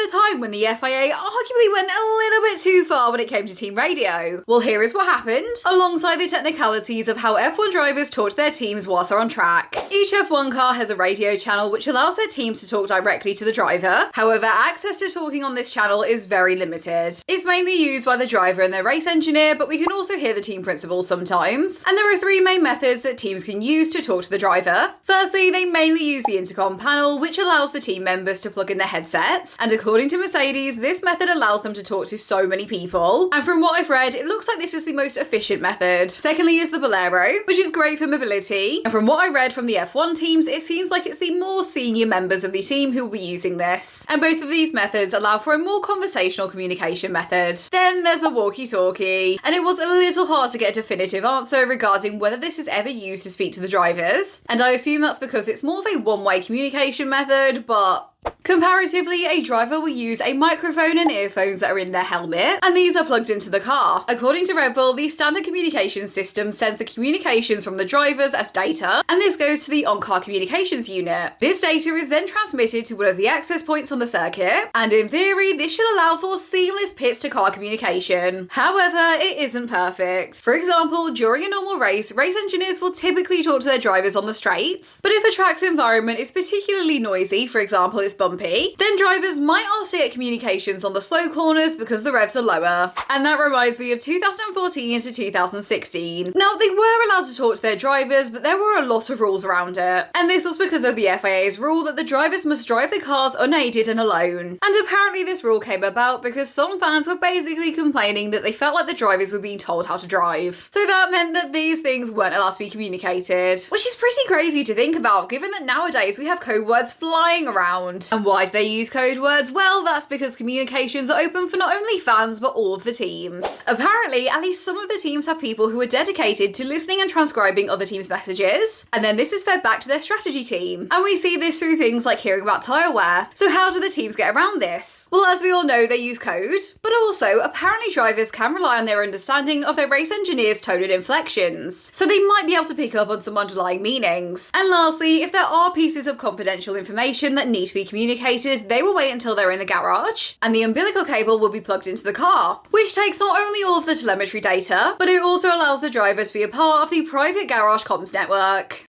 a time when the FIA arguably went a little bit too far when it came to team radio? Well, here is what happened, alongside the technicalities of how F1 drivers talk to their teams whilst they're on track. Each F1 car has a radio channel which allows their teams to talk directly to the driver. However, access to talking on this channel is very limited. It's mainly used by the driver and their race engineer, but we can also hear the team principals sometimes. And there are three main methods that teams can use to talk to the driver. Firstly, they mainly use the intercom panel, which allows the team members to plug in their headsets. And according to Mercedes, this method allows them to talk to so many people. And from what I've read, it looks like this is the most efficient method. Secondly is the Bolero, which is great for mobility. And from what I read from the F1 teams, it seems like it's the more senior members of the team who will be using this. And both of these methods allow for a more conversational communication method. Then there's a walkie-talkie. And it was a little hard to get a definitive answer regarding whether this is ever used to speak to the drivers. And I assume that's because it's more of a one-way communication method, but comparatively, a driver will use a microphone and earphones that are in their helmet, and these are plugged into the car. According to Red Bull, the standard communication system sends the communications from the drivers as data, and this goes to the on-car communications unit. This data is then transmitted to one of the access points on the circuit, and in theory, this should allow for seamless pits-to-car communication. However, it isn't perfect. For example, during a normal race engineers will typically talk to their drivers on the straights, but if a track's environment is particularly noisy, for example, it's bumpy, then drivers might ask to get communications on the slow corners because the revs are lower. And that reminds me of 2014 to 2016. Now, they were allowed to talk to their drivers, but there were a lot of rules around it. And this was because of the FIA's rule that the drivers must drive the cars unaided and alone. And apparently this rule came about because some fans were basically complaining that they felt like the drivers were being told how to drive. So that meant that these things weren't allowed to be communicated, which is pretty crazy to think about, given that nowadays we have code words flying around. And why do they use code words? Well, that's because communications are open for not only fans, but all of the teams. Apparently, at least some of the teams have people who are dedicated to listening and transcribing other teams' messages, and then this is fed back to their strategy team. And we see this through things like hearing about tyre wear. So how do the teams get around this? Well, as we all know, they use code, but also, apparently drivers can rely on their understanding of their race engineer's tone and inflections, so they might be able to pick up on some underlying meanings. And lastly, if there are pieces of confidential information that need to be communicated, they will wait until they're in the garage, and the umbilical cable will be plugged into the car, which takes not only all of the telemetry data, but it also allows the driver to be a part of the private garage comms network.